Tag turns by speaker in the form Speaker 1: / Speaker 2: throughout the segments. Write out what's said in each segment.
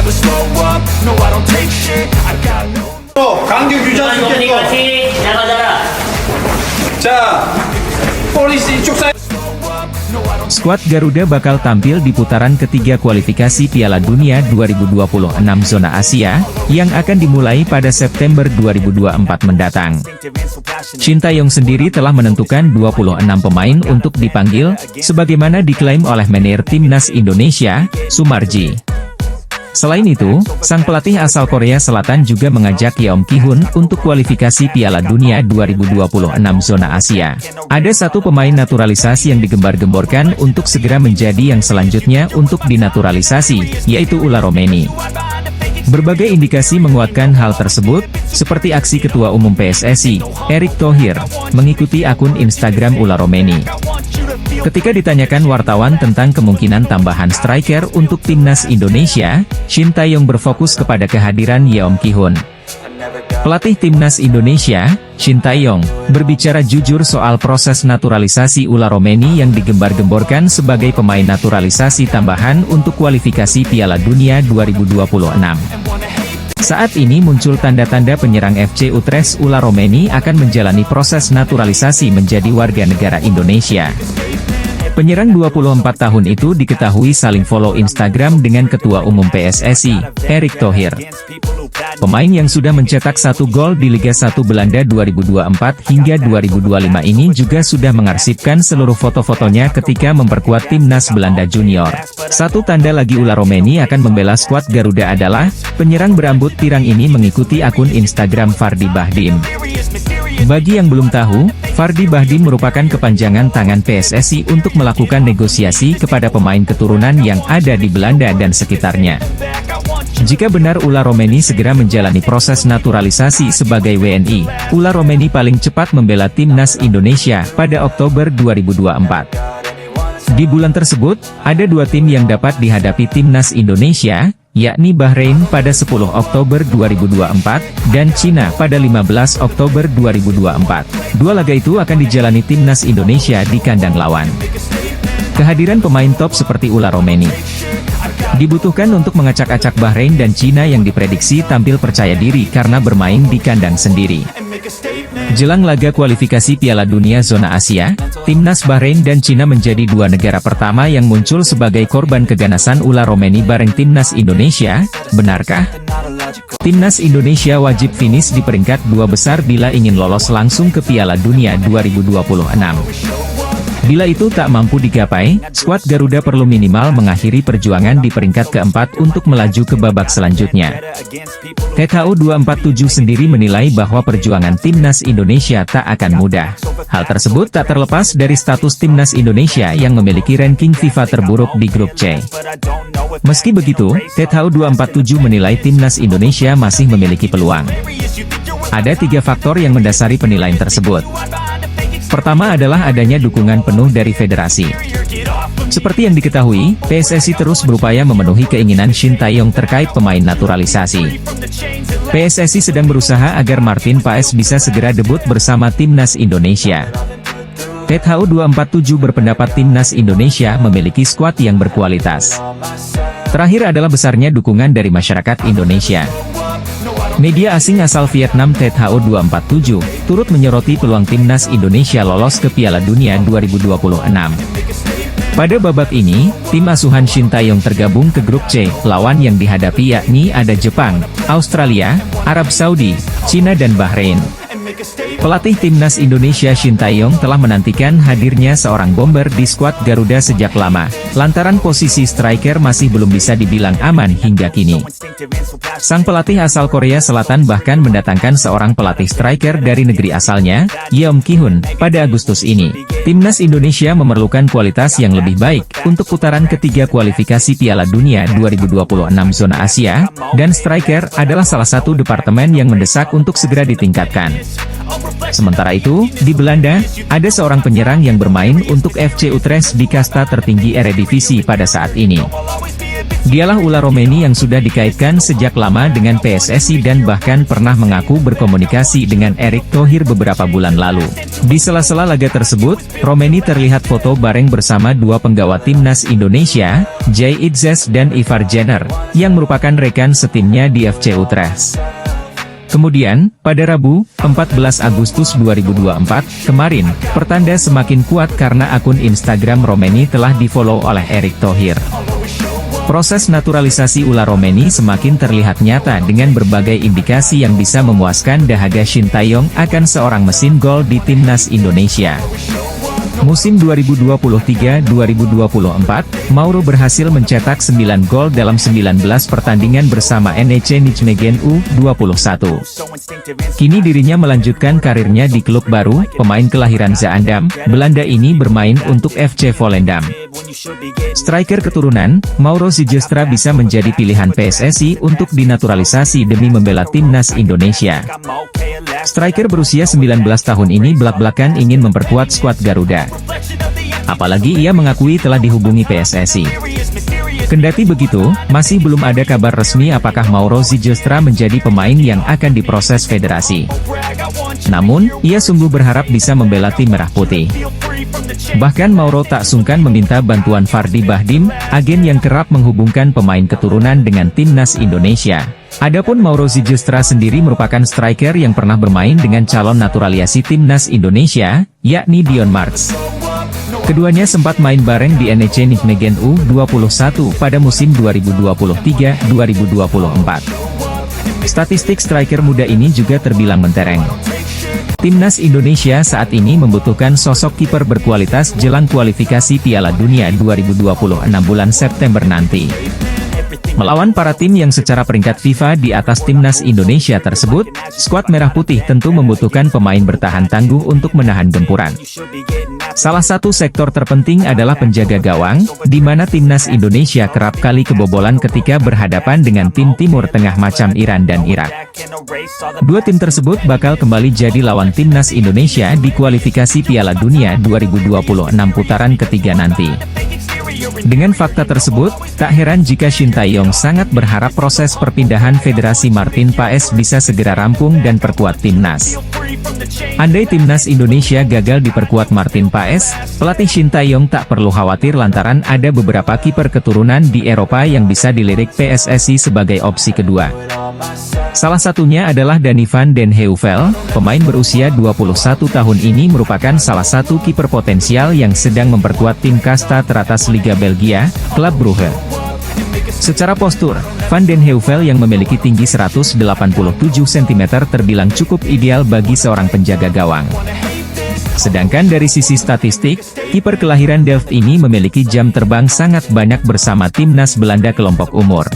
Speaker 1: never slow up, no I don't take shit, I got no.
Speaker 2: 강경 유지할 수 있겠고. 자, polisi i쪽 saya.
Speaker 3: Skuad Garuda bakal tampil di putaran ketiga kualifikasi Piala Dunia 2026 zona Asia, yang akan dimulai pada September 2024 mendatang. Shin Tae-yong sendiri telah menentukan 26 pemain untuk dipanggil, sebagaimana diklaim oleh manajer timnas Indonesia, Sumarji. Selain itu, sang pelatih asal Korea Selatan juga mengajak Yeom Ki-hun untuk kualifikasi Piala Dunia 2026 zona Asia. Ada satu pemain naturalisasi yang digembar-gemborkan untuk segera menjadi yang selanjutnya untuk dinaturalisasi, yaitu Ula Romeni. Berbagai indikasi menguatkan hal tersebut, seperti aksi Ketua Umum PSSI, Erick Thohir, mengikuti akun Instagram Ula Romeni. Ketika ditanyakan wartawan tentang kemungkinan tambahan striker untuk timnas Indonesia, Shin Tae-yong berfokus kepada kehadiran Yeom Ki-hun. Pelatih timnas Indonesia, Shin Tae-yong, berbicara jujur soal proses naturalisasi Ula Romeni yang digembar-gemborkan sebagai pemain naturalisasi tambahan untuk kualifikasi Piala Dunia 2026. Saat ini muncul tanda-tanda penyerang FC Utrecht Ula Romeni akan menjalani proses naturalisasi menjadi warga negara Indonesia. Penyerang 24 tahun itu diketahui saling follow Instagram dengan Ketua Umum PSSI, Erick Thohir. Pemain yang sudah mencetak 1 gol di Liga 1 Belanda 2024 hingga 2025 ini juga sudah mengarsipkan seluruh foto-fotonya ketika memperkuat timnas Belanda Junior. Satu tanda lagi Ula Romeni akan membela skuad Garuda adalah, penyerang berambut pirang ini mengikuti akun Instagram Fardi Bahdim. Bagi yang belum tahu, Fardi Bahdim merupakan kepanjangan tangan PSSI untuk melakukan negosiasi kepada pemain keturunan yang ada di Belanda dan sekitarnya. Jika benar Ula Romeni segera menjalani proses naturalisasi sebagai WNI, Ula Romeni paling cepat membela timnas Indonesia pada Oktober 2024. Di bulan tersebut, ada dua tim yang dapat dihadapi timnas Indonesia, yakni Bahrain pada 10 Oktober 2024, dan Cina pada 15 Oktober 2024. Dua laga itu akan dijalani timnas Indonesia di kandang lawan. Kehadiran pemain top seperti Ula Romeni dibutuhkan untuk mengacak-acak Bahrain dan Cina yang diprediksi tampil percaya diri karena bermain di kandang sendiri. Jelang laga kualifikasi Piala Dunia zona Asia, timnas Bahrain dan Cina menjadi dua negara pertama yang muncul sebagai korban keganasan Ula Romeni bareng timnas Indonesia. Benarkah? Timnas Indonesia wajib finish di peringkat 2 besar bila ingin lolos langsung ke Piala Dunia 2026. Bila itu tak mampu digapai, skuad Garuda perlu minimal mengakhiri perjuangan di peringkat keempat untuk melaju ke babak selanjutnya. THU 247 sendiri menilai bahwa perjuangan timnas Indonesia tak akan mudah. Hal tersebut tak terlepas dari status timnas Indonesia yang memiliki ranking FIFA terburuk di grup C. Meski begitu, THU 247 menilai timnas Indonesia masih memiliki peluang. Ada 3 faktor yang mendasari penilaian tersebut. Pertama adalah adanya dukungan penuh dari federasi. Seperti yang diketahui, PSSI terus berupaya memenuhi keinginan Shin Tae-yong terkait pemain naturalisasi. PSSI sedang berusaha agar Martin Paes bisa segera debut bersama timnas Indonesia. THU 247 berpendapat timnas Indonesia memiliki skuad yang berkualitas. Terakhir adalah besarnya dukungan dari masyarakat Indonesia. Media asing asal Vietnam THU 247, turut menyoroti peluang timnas Indonesia lolos ke Piala Dunia 2026. Pada babak ini, tim asuhan Shin Tae-yong tergabung ke grup C, lawan yang dihadapi yakni ada Jepang, Australia, Arab Saudi, Cina dan Bahrain. Pelatih timnas Indonesia Shin Tae-yong telah menantikan hadirnya seorang bomber di skuad Garuda sejak lama, lantaran posisi striker masih belum bisa dibilang aman hingga kini. Sang pelatih asal Korea Selatan bahkan mendatangkan seorang pelatih striker dari negeri asalnya, Yeom Ki-hun, pada Agustus ini. Timnas Indonesia memerlukan kualitas yang lebih baik untuk putaran ketiga kualifikasi Piala Dunia 2026 zona Asia, dan striker adalah salah satu departemen yang mendesak untuk segera ditingkatkan. Sementara itu, di Belanda, ada seorang penyerang yang bermain untuk FC Utrecht di kasta tertinggi Eredivisie pada saat ini. Dialah Ula Romeni yang sudah dikaitkan sejak lama dengan PSSI dan bahkan pernah mengaku berkomunikasi dengan Erick Thohir beberapa bulan lalu. Di sela-sela laga tersebut, Romeni terlihat foto bareng bersama dua penggawa timnas Indonesia, Jay Itzes dan Ivar Jenner, yang merupakan rekan setimnya di FC Utrecht. Kemudian, pada Rabu, 14 Agustus 2024, kemarin, pertanda semakin kuat karena akun Instagram Romeni telah di-follow oleh Erick Thohir. Proses naturalisasi Ula Romeni semakin terlihat nyata dengan berbagai indikasi yang bisa memuaskan dahaga Shin Tae-yong akan seorang mesin gol di timnas Indonesia. Musim 2023-2024, Mauro berhasil mencetak 9 gol dalam 19 pertandingan bersama NEC Nijmegen U21. Kini dirinya melanjutkan karirnya di klub baru, pemain kelahiran Zaandam, Belanda ini bermain untuk FC Volendam. Striker keturunan, Mauro Sijustra bisa menjadi pilihan PSSI untuk dinaturalisasi demi membela timnas Indonesia. Striker berusia 19 tahun ini belak-belakan ingin memperkuat skuad Garuda. Apalagi ia mengakui telah dihubungi PSSI. Kendati begitu, masih belum ada kabar resmi apakah Mauro Sijustra menjadi pemain yang akan diproses federasi. Namun, ia sungguh berharap bisa membela tim Merah Putih. Bahkan Mauro tak sungkan meminta bantuan Fardi Bahdim, agen yang kerap menghubungkan pemain keturunan dengan timnas Indonesia. Adapun Mauro Sijustra sendiri merupakan striker yang pernah bermain dengan calon naturalisasi timnas Indonesia, yakni Dion Marks. Keduanya sempat main bareng di NEC Nijmegen U21 pada musim 2023-2024. Statistik striker muda ini juga terbilang mentereng. Timnas Indonesia saat ini membutuhkan sosok kiper berkualitas jelang kualifikasi Piala Dunia 2026 bulan September nanti. Melawan para tim yang secara peringkat FIFA di atas timnas Indonesia tersebut, skuad Merah Putih tentu membutuhkan pemain bertahan tangguh untuk menahan gempuran. Salah satu sektor terpenting adalah penjaga gawang, di mana timnas Indonesia kerap kali kebobolan ketika berhadapan dengan tim Timur Tengah macam Iran dan Irak. Dua tim tersebut bakal kembali jadi lawan timnas Indonesia di kualifikasi Piala Dunia 2026 putaran ketiga nanti. Dengan fakta tersebut, tak heran jika Shin Tae-yong sangat berharap proses perpindahan Federasi Martin Paes bisa segera rampung dan perkuat timnas. Andai timnas Indonesia gagal diperkuat Martin Paes, pelatih Shin Tae-yong tak perlu khawatir lantaran ada beberapa kiper keturunan di Eropa yang bisa dilirik PSSI sebagai opsi kedua. Salah satunya adalah Danny van den Heuvel, pemain berusia 21 tahun ini merupakan salah satu kiper potensial yang sedang memperkuat tim kasta teratas Liga Belgia, Club Brugge. Secara postur, Van den Heuvel yang memiliki tinggi 187 cm terbilang cukup ideal bagi seorang penjaga gawang. Sedangkan dari sisi statistik, kiper kelahiran Delft ini memiliki jam terbang sangat banyak bersama timnas Belanda kelompok umur.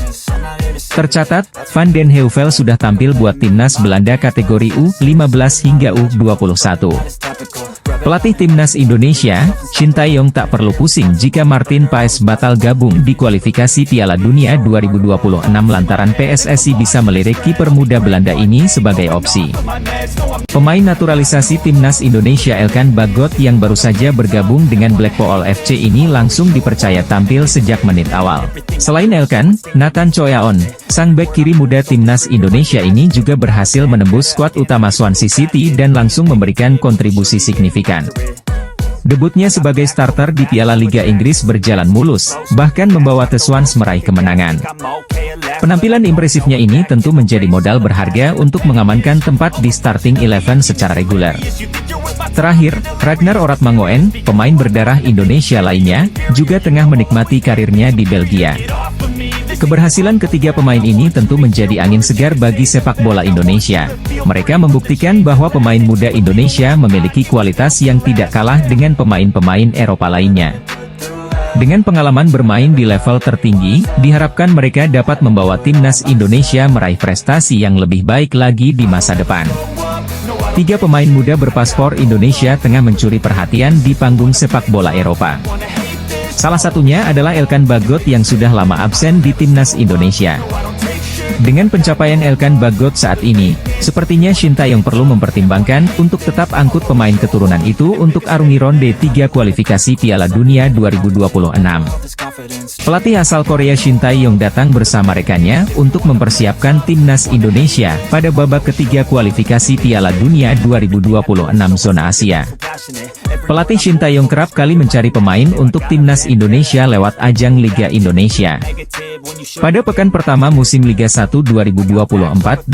Speaker 3: Tercatat, Van den Heuvel sudah tampil buat timnas Belanda kategori U15 hingga U21. Pelatih timnas Indonesia, Shin Tae-yong tak perlu pusing jika Martin Paes batal gabung di kualifikasi Piala Dunia 2026 lantaran PSSI bisa melirik kiper muda Belanda ini sebagai opsi. Pemain naturalisasi timnas Indonesia Elkan Bagot yang baru saja bergabung dengan Blackpool FC ini langsung dipercaya tampil sejak menit awal. Selain Elkan, Nathan Choyaon, sang bek kiri muda timnas Indonesia ini juga berhasil menembus skuad utama Swansea City dan langsung memberikan kontribusi signifikan. Debutnya sebagai starter di Piala Liga Inggris berjalan mulus, bahkan membawa The Swans meraih kemenangan. Penampilan impresifnya ini tentu menjadi modal berharga untuk mengamankan tempat di starting 11 secara reguler. Terakhir, Ragnar Oratmangoen, pemain berdarah Indonesia lainnya, juga tengah menikmati karirnya di Belgia. Keberhasilan ketiga pemain ini tentu menjadi angin segar bagi sepak bola Indonesia. Mereka membuktikan bahwa pemain muda Indonesia memiliki kualitas yang tidak kalah dengan pemain-pemain Eropa lainnya. Dengan pengalaman bermain di level tertinggi, diharapkan mereka dapat membawa timnas Indonesia meraih prestasi yang lebih baik lagi di masa depan. Tiga pemain muda berpaspor Indonesia tengah mencuri perhatian di panggung sepak bola Eropa. Salah satunya adalah Elkan Bagot yang sudah lama absen di timnas Indonesia. Dengan pencapaian Elkan Bagot saat ini, sepertinya Shin Tae-yong perlu mempertimbangkan untuk tetap angkut pemain keturunan itu untuk arungi ronde 3 kualifikasi Piala Dunia 2026. Pelatih asal Korea Shin Tae-yong datang bersama rekannya untuk mempersiapkan timnas Indonesia pada babak ketiga kualifikasi Piala Dunia 2026 zona Asia. Pelatih Shin Tae-yong kerap kali mencari pemain untuk timnas Indonesia lewat ajang Liga Indonesia. Pada pekan pertama musim Liga 1 2024-2025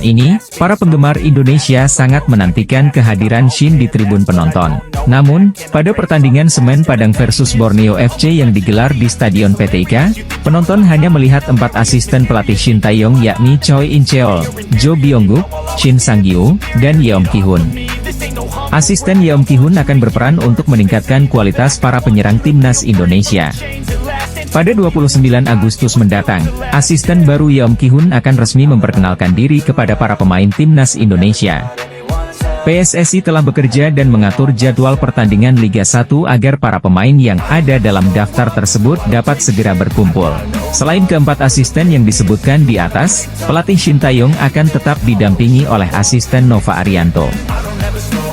Speaker 3: ini, para penggemar Indonesia sangat menantikan kehadiran Shin di tribun penonton. Namun, pada pertandingan Semen Padang versus Borneo FC yang digelar di Stadion PTIK, penonton hanya melihat 4 asisten pelatih Shin Tae-yong yakni Choi In-cheol, Jo Byung-guk, Shin Sang-gyu, dan Yeom Ki-hun. Asisten Yeom Ki-hun akan berperan untuk meningkatkan kualitas para penyerang timnas Indonesia. Pada 29 Agustus mendatang, asisten baru Yeom Ki-hun akan resmi memperkenalkan diri kepada para pemain timnas Indonesia. PSSI telah bekerja dan mengatur jadwal pertandingan Liga 1 agar para pemain yang ada dalam daftar tersebut dapat segera berkumpul. Selain keempat asisten yang disebutkan di atas, pelatih Shin Tae-yong akan tetap didampingi oleh asisten Nova Arianto.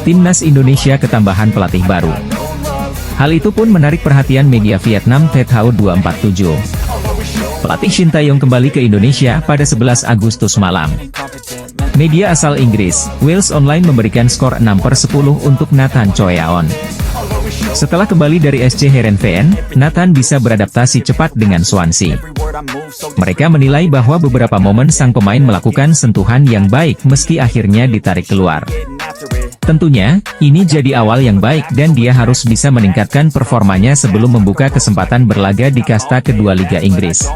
Speaker 3: Timnas Indonesia ketambahan pelatih baru. Hal itu pun menarik perhatian media Vietnam Thao 247. Pelatih Shin Tae-yong kembali ke Indonesia pada 11 Agustus malam. Media asal Inggris, Wales Online memberikan skor 6/10 untuk Nathan Choeaon. Setelah kembali dari SC Heerenveen, Nathan bisa beradaptasi cepat dengan Swansea. Mereka menilai bahwa beberapa momen sang pemain melakukan sentuhan yang baik meski akhirnya ditarik keluar. Tentunya, ini jadi awal yang baik dan dia harus bisa meningkatkan performanya sebelum membuka kesempatan berlaga di kasta kedua Liga Inggris.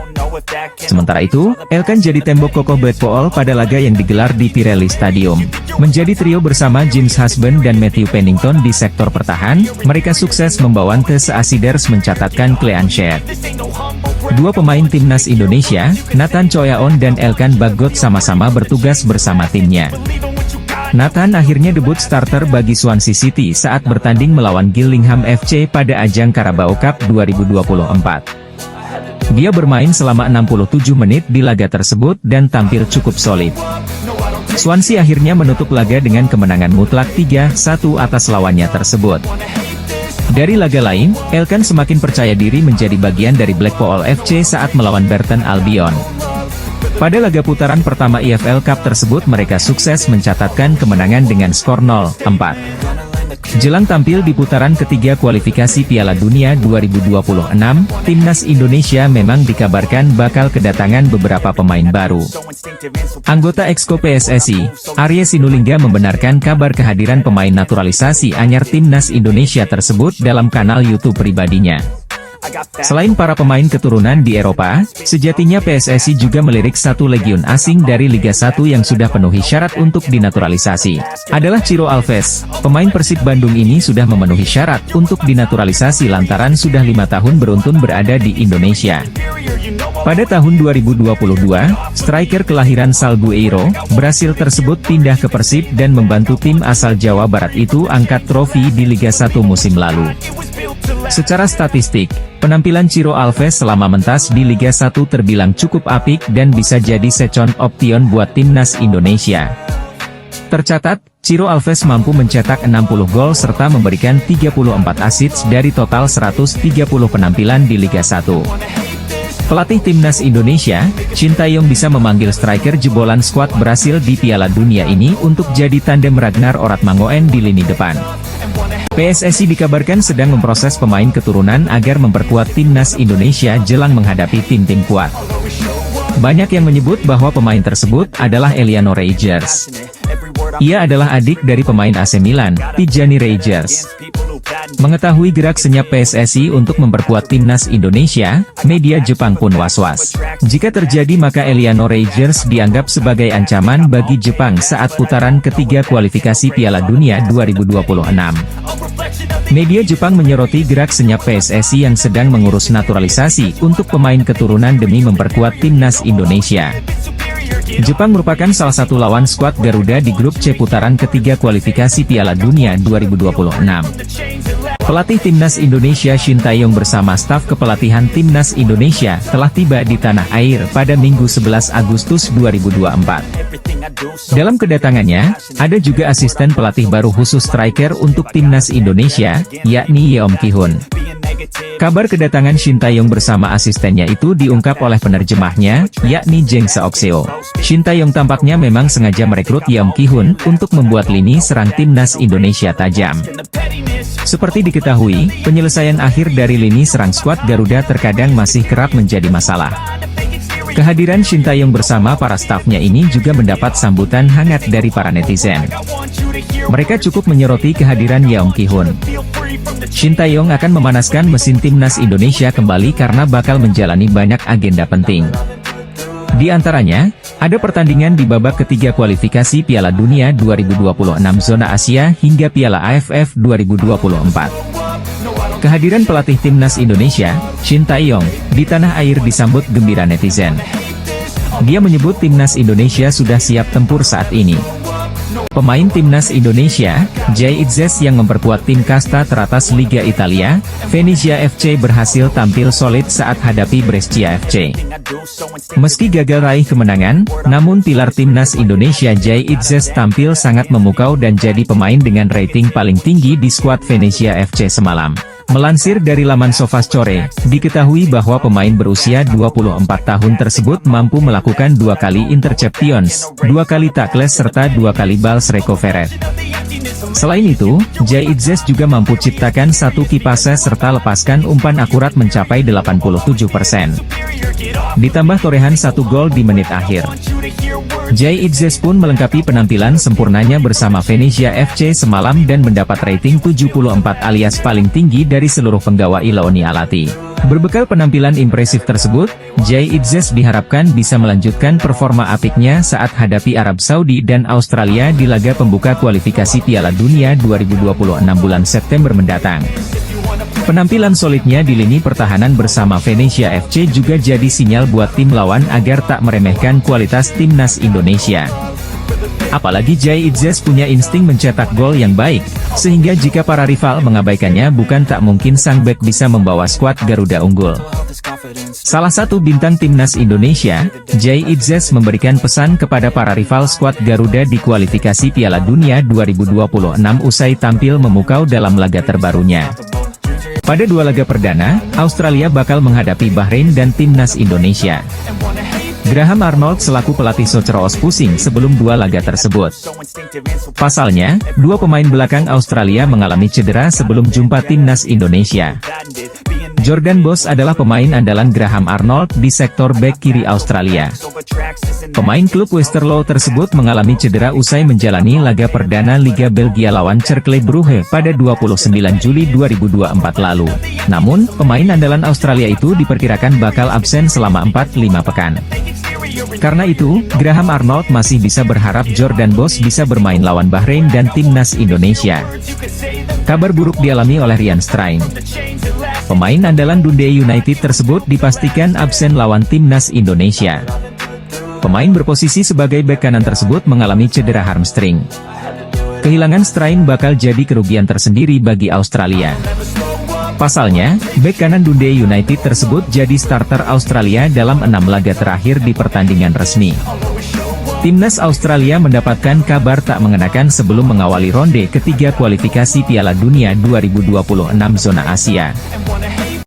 Speaker 3: Sementara itu, Elkan jadi tembok kokoh Blackpool pada laga yang digelar di Pirelli Stadium. Menjadi trio bersama James Husband dan Matthew Pennington di sektor pertahan, mereka sukses membawa Asiders mencatatkan clean sheet. Dua pemain timnas Indonesia, Nathan Choeaon dan Elkan Bagot sama-sama bertugas bersama timnya. Nathan akhirnya debut starter bagi Swansea City saat bertanding melawan Gillingham FC pada ajang Carabao Cup 2024. Dia bermain selama 67 menit di laga tersebut dan tampil cukup solid. Swansea akhirnya menutup laga dengan kemenangan mutlak 3-1 atas lawannya tersebut. Dari laga lain, Elkan semakin percaya diri menjadi bagian dari Blackpool FC saat melawan Burton Albion. Pada laga putaran pertama EFL Cup tersebut mereka sukses mencatatkan kemenangan dengan skor 0-4. Jelang tampil di putaran ketiga kualifikasi Piala Dunia 2026, timnas Indonesia memang dikabarkan bakal kedatangan beberapa pemain baru. Anggota Exco PSSI, Arya Sinulinga membenarkan kabar kehadiran pemain naturalisasi anyar timnas Indonesia tersebut dalam kanal YouTube pribadinya. Selain para pemain keturunan di Eropa, sejatinya PSSI juga melirik satu legion asing dari Liga 1 yang sudah penuhi syarat untuk dinaturalisasi. Adalah Ciro Alves. Pemain Persib Bandung ini sudah memenuhi syarat untuk dinaturalisasi lantaran sudah 5 tahun beruntun berada di Indonesia. Pada tahun 2022, striker kelahiran Salgueiro, Brasil tersebut pindah ke Persib dan membantu tim asal Jawa Barat itu angkat trofi di Liga 1 musim lalu. Secara statistik, penampilan Ciro Alves selama mentas di Liga 1 terbilang cukup apik dan bisa jadi second option buat timnas Indonesia. Tercatat, Ciro Alves mampu mencetak 60 gol serta memberikan 34 assist dari total 130 penampilan di Liga 1. Pelatih timnas Indonesia, Shin Tae-yong bisa memanggil striker jebolan skuad Brasil di Piala Dunia ini untuk jadi tandem Ragnar Oratmangoen di lini depan. PSSI dikabarkan sedang memproses pemain keturunan agar memperkuat timnas Indonesia jelang menghadapi tim-tim kuat. Banyak yang menyebut bahwa pemain tersebut adalah Eliano Reijers. Ia adalah adik dari pemain AC Milan, Tijani Reijers. Mengetahui gerak senyap PSSI untuk memperkuat timnas Indonesia, media Jepang pun was-was. Jika terjadi maka Eliano Reijers dianggap sebagai ancaman bagi Jepang saat putaran ketiga kualifikasi Piala Dunia 2026. Media Jepang menyoroti gerak senyap PSSI yang sedang mengurus naturalisasi untuk pemain keturunan demi memperkuat timnas Indonesia. Jepang merupakan salah satu lawan skuad Garuda di grup C putaran ketiga kualifikasi Piala Dunia 2026. Pelatih timnas Indonesia Shin Tae-yong bersama staf kepelatihan timnas Indonesia telah tiba di tanah air pada Minggu 11 Agustus 2024. Dalam kedatangannya, ada juga asisten pelatih baru khusus striker untuk timnas Indonesia, yakni Yeom Ki-hun. Kabar kedatangan Shin Tae-yong bersama asistennya itu diungkap oleh penerjemahnya, yakni Jeng Seok-seo. Shin Tae-yong tampaknya memang sengaja merekrut Yeom Ki-hun untuk membuat lini serang timnas Indonesia tajam. Seperti diketahui, penyelesaian akhir dari lini serang skuad Garuda terkadang masih kerap menjadi masalah. Kehadiran Shin Tae-yong bersama para stafnya ini juga mendapat sambutan hangat dari para netizen. Mereka cukup menyoroti kehadiran Yeom Ki-hun. Shin Tae-yong akan memanaskan mesin timnas Indonesia kembali karena bakal menjalani banyak agenda penting. Di antaranya, ada pertandingan di babak ketiga kualifikasi Piala Dunia 2026 zona Asia hingga Piala AFF 2024. Kehadiran pelatih timnas Indonesia, Shin Tae-yong, di tanah air disambut gembira netizen. Dia menyebut timnas Indonesia sudah siap tempur saat ini. Pemain timnas Indonesia, Jay Itzes yang memperkuat tim kasta teratas Liga Italia, Venezia FC berhasil tampil solid saat hadapi Brescia FC. Meski gagal raih kemenangan, namun pilar timnas Indonesia Jay Itzes tampil sangat memukau dan jadi pemain dengan rating paling tinggi di skuad Venezia FC semalam. Melansir dari laman Sofascore, diketahui bahwa pemain berusia 24 tahun tersebut mampu melakukan 2 kali interceptions, 2 kali tackles serta 2 kali balls recovered. Selain itu, Jay Itzes juga mampu ciptakan 1 key passes serta lepaskan umpan akurat mencapai 87%. Ditambah torehan 1 gol di menit akhir. Jay Itzes pun melengkapi penampilan sempurnanya bersama Venezia FC semalam dan mendapat rating 74 alias paling tinggi dari seluruh penggawa Ilaoni Alati. Berbekal penampilan impresif tersebut, Jay Itzes diharapkan bisa melanjutkan performa apiknya saat hadapi Arab Saudi dan Australia di laga pembuka kualifikasi Piala Dunia 2026 bulan September mendatang. Penampilan solidnya di lini pertahanan bersama Venezia FC juga jadi sinyal buat tim lawan agar tak meremehkan kualitas timnas Indonesia. Apalagi Jay Itzes punya insting mencetak gol yang baik, sehingga jika para rival mengabaikannya bukan tak mungkin sang bek bisa membawa skuad Garuda unggul. Salah satu bintang timnas Indonesia, Jay Itzes memberikan pesan kepada para rival skuad Garuda di kualifikasi Piala Dunia 2026 usai tampil memukau dalam laga terbarunya. Pada 2 laga perdana, Australia bakal menghadapi Bahrain dan timnas Indonesia. Graham Arnold selaku pelatih Socceroos pusing sebelum 2 laga tersebut. Pasalnya, 2 pemain belakang Australia mengalami cedera sebelum jumpa timnas Indonesia. Jordan Boss adalah pemain andalan Graham Arnold di sektor bek kiri Australia. Pemain klub Westerlo tersebut mengalami cedera usai menjalani laga perdana Liga Belgia lawan Cercle Brugge pada 29 Juli 2024 lalu. Namun, pemain andalan Australia itu diperkirakan bakal absen selama 4-5 pekan. Karena itu, Graham Arnold masih bisa berharap Jordan Boss bisa bermain lawan Bahrain dan timnas Indonesia. Kabar buruk dialami oleh Ryan Strain. Pemain andalan Dundee United tersebut dipastikan absen lawan timnas Indonesia. Pemain berposisi sebagai bek kanan tersebut mengalami cedera hamstring. Kehilangan Strain bakal jadi kerugian tersendiri bagi Australia. Pasalnya, bek kanan Dundee United tersebut jadi starter Australia dalam 6 laga terakhir di pertandingan resmi. Timnas Australia mendapatkan kabar tak mengenakan sebelum mengawali ronde ketiga kualifikasi Piala Dunia 2026 zona Asia.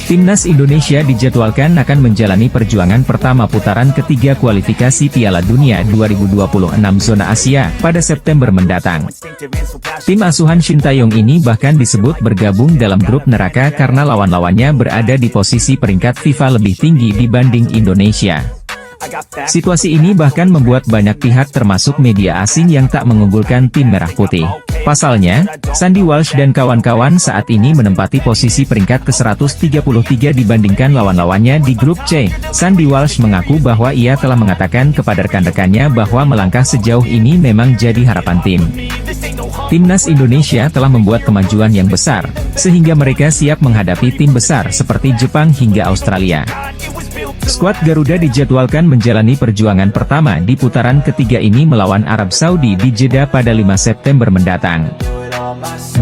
Speaker 3: Timnas Indonesia dijadwalkan akan menjalani perjuangan pertama putaran ketiga kualifikasi Piala Dunia 2026 zona Asia pada September mendatang. Tim asuhan Shin Tae-yong ini bahkan disebut bergabung dalam grup neraka karena lawan-lawannya berada di posisi peringkat FIFA lebih tinggi dibanding Indonesia. Situasi ini bahkan membuat banyak pihak termasuk media asing yang tak mengunggulkan tim merah putih. Pasalnya, Sandy Walsh dan kawan-kawan saat ini menempati posisi peringkat ke-133 dibandingkan lawan-lawannya di grup C. Sandy Walsh mengaku bahwa ia telah mengatakan kepada rekan-rekannya bahwa melangkah sejauh ini memang jadi harapan tim. Timnas Indonesia telah membuat kemajuan yang besar, sehingga mereka siap menghadapi tim besar seperti Jepang hingga Australia. Skuad Garuda dijadwalkan menjalani perjuangan pertama di putaran ketiga ini melawan Arab Saudi di Jeddah pada 5 September mendatang.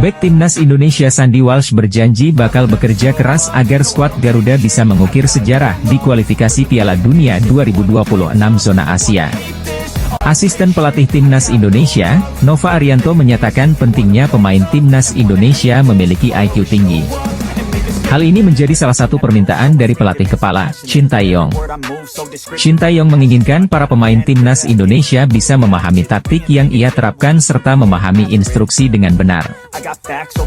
Speaker 3: Bek timnas Indonesia Sandy Walsh berjanji bakal bekerja keras agar skuad Garuda bisa mengukir sejarah di kualifikasi Piala Dunia 2026 zona Asia. Asisten pelatih timnas Indonesia, Nova Arianto menyatakan pentingnya pemain timnas Indonesia memiliki IQ tinggi. Hal ini menjadi salah satu permintaan dari pelatih kepala, Shin Tae-yong. Shin Tae-yong menginginkan para pemain timnas Indonesia bisa memahami taktik yang ia terapkan serta memahami instruksi dengan benar.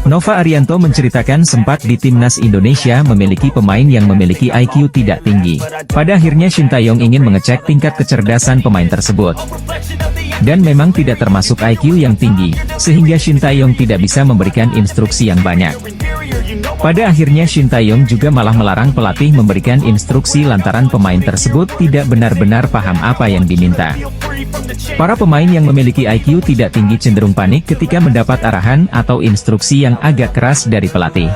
Speaker 3: Nova Arianto menceritakan sempat di timnas Indonesia memiliki pemain yang memiliki IQ tidak tinggi. Pada akhirnya Shin Tae-yong ingin mengecek tingkat kecerdasan pemain tersebut. Dan memang tidak termasuk IQ yang tinggi, sehingga Shin Tae-yong tidak bisa memberikan instruksi yang banyak. Pada akhirnya Shin Tae-yong juga malah melarang pelatih memberikan instruksi lantaran pemain tersebut tidak benar-benar paham apa yang diminta. Para pemain yang memiliki IQ tidak tinggi cenderung panik ketika mendapat arahan atau instruksi yang agak keras dari pelatih.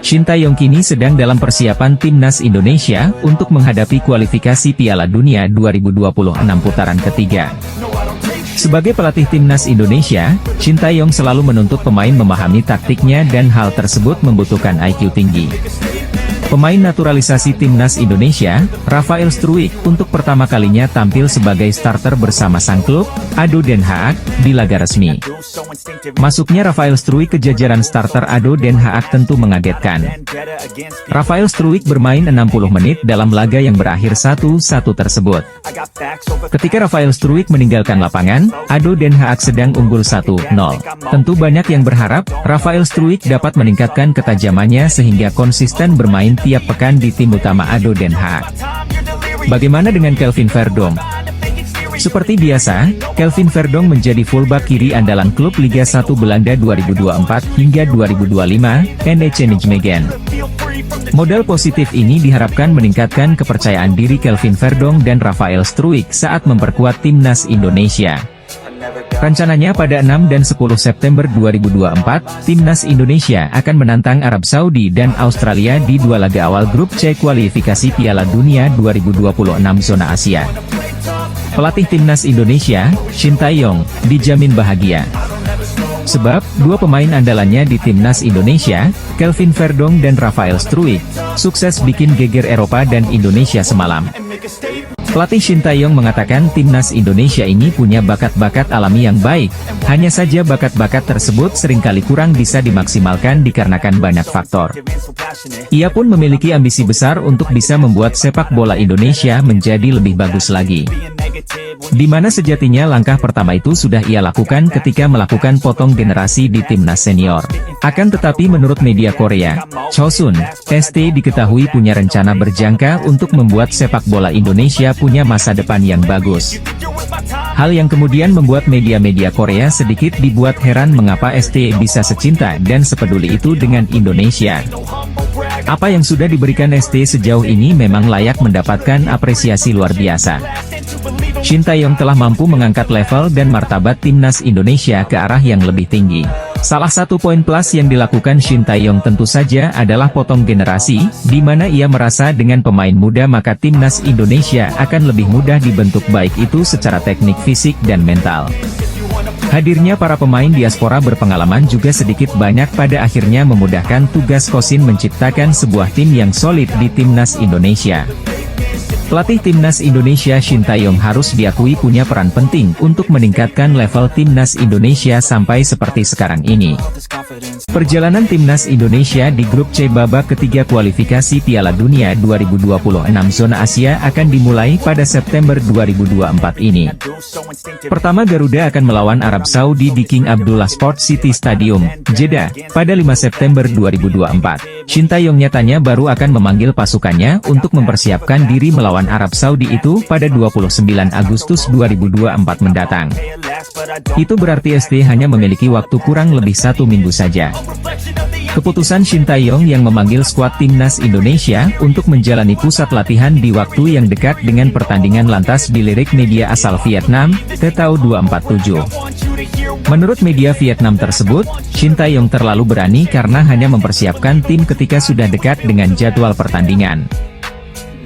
Speaker 3: Shin Tae-yong kini sedang dalam persiapan timnas Indonesia untuk menghadapi kualifikasi Piala Dunia 2026 putaran ketiga. Sebagai pelatih timnas Indonesia, Shin Tae-yong selalu menuntut pemain memahami taktiknya dan hal tersebut membutuhkan IQ tinggi. Pemain naturalisasi timnas Indonesia, Rafael Struijk, untuk pertama kalinya tampil sebagai starter bersama sang klub, ADO Den Haag, di laga resmi. Masuknya Rafael Struijk ke jajaran starter ADO Den Haag tentu mengagetkan. Rafael Struijk bermain 60 menit dalam laga yang berakhir 1-1 tersebut. Ketika Rafael Struijk meninggalkan lapangan, ADO Den Haag sedang unggul 1-0. Tentu banyak yang berharap, Rafael Struijk dapat meningkatkan ketajamannya sehingga konsisten bermain tiap pekan di tim utama ADO Den Haag. Bagaimana dengan Kelvin Verdonk? Seperti biasa, Kelvin Verdonk menjadi fullback kiri andalan klub Liga 1 Belanda 2024 hingga 2025, NEC Nijmegen. Modal positif ini diharapkan meningkatkan kepercayaan diri Kelvin Verdonk dan Rafael Struijk saat memperkuat timnas Indonesia. Rencananya pada 6 dan 10 September 2024, timnas Indonesia akan menantang Arab Saudi dan Australia di dua laga awal grup C kualifikasi Piala Dunia 2026 zona Asia. Pelatih timnas Indonesia, Shin Tae-yong, dijamin bahagia. Sebab, dua pemain andalannya di timnas Indonesia, Kelvin Verdonk dan Rafael Struijk, sukses bikin geger Eropa dan Indonesia semalam. Pelatih Shin Tae-yong mengatakan timnas Indonesia ini punya bakat-bakat alami yang baik, hanya saja bakat-bakat tersebut seringkali kurang bisa dimaksimalkan dikarenakan banyak faktor. Ia pun memiliki ambisi besar untuk bisa membuat sepak bola Indonesia menjadi lebih bagus lagi. Di mana sejatinya langkah pertama itu sudah ia lakukan ketika melakukan potong generasi di timnas senior. Akan tetapi menurut media Korea, Chosun, ST diketahui punya rencana berjangka untuk membuat sepak bola Indonesia punya masa depan yang bagus. Hal yang kemudian membuat media-media Korea sedikit dibuat heran mengapa ST bisa secinta dan sepeduli itu dengan Indonesia. Apa yang sudah diberikan ST sejauh ini memang layak mendapatkan apresiasi luar biasa. Shin Tae-yong telah mampu mengangkat level dan martabat timnas Indonesia ke arah yang lebih tinggi. Salah satu poin plus yang dilakukan Shin Tae-yong tentu saja adalah potong generasi, di mana ia merasa dengan pemain muda maka timnas Indonesia akan lebih mudah dibentuk baik itu secara teknik fisik dan mental. Hadirnya para pemain diaspora berpengalaman juga sedikit banyak pada akhirnya memudahkan tugas Kosin menciptakan sebuah tim yang solid di timnas Indonesia. Pelatih timnas Indonesia Shin Tae-yong harus diakui punya peran penting untuk meningkatkan level timnas Indonesia sampai seperti sekarang ini. Perjalanan timnas Indonesia di grup C babak ketiga kualifikasi Piala Dunia 2026 zona Asia akan dimulai pada September 2024 ini. Pertama Garuda akan melawan Arab Saudi di King Abdullah Sport City Stadium, Jeddah, pada 5 September 2024. Shin Tae-yong nyatanya baru akan memanggil pasukannya untuk mempersiapkan diri melawan Arab Saudi itu pada 29 Agustus 2024 mendatang. Itu berarti ST hanya memiliki waktu kurang lebih 1 minggu saja. Keputusan Shin Tae-yong yang memanggil skuad timnas Indonesia untuk menjalani pusat latihan di waktu yang dekat dengan pertandingan lantas dilirik media asal Vietnam, Tetao 247. Menurut media Vietnam tersebut, Shin Tae-yong terlalu berani karena hanya mempersiapkan tim ketika sudah dekat dengan jadwal pertandingan.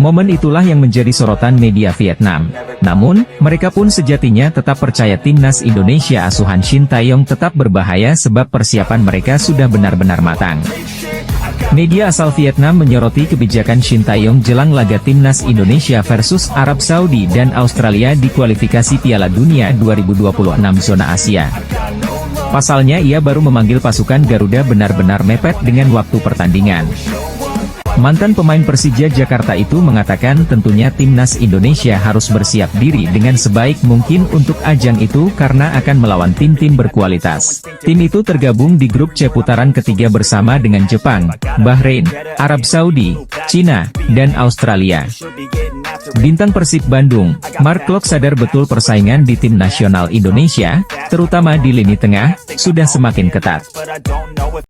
Speaker 3: Momen itulah yang menjadi sorotan media Vietnam. Namun, mereka pun sejatinya tetap percaya timnas Indonesia asuhan Shin Tae-yong tetap berbahaya sebab persiapan mereka sudah benar-benar matang. Media asal Vietnam menyoroti kebijakan Shin Tae-yong jelang laga timnas Indonesia versus Arab Saudi dan Australia di kualifikasi Piala Dunia 2026 zona Asia. Pasalnya ia baru memanggil pasukan Garuda benar-benar mepet dengan waktu pertandingan. Mantan pemain Persija Jakarta itu mengatakan tentunya timnas Indonesia harus bersiap diri dengan sebaik mungkin untuk ajang itu karena akan melawan tim-tim berkualitas. Tim itu tergabung di grup C putaran ketiga bersama dengan Jepang, Bahrain, Arab Saudi, Cina, dan Australia. Bintang Persib Bandung, Mark Klok sadar betul persaingan di tim nasional Indonesia, terutama di lini tengah, sudah semakin ketat.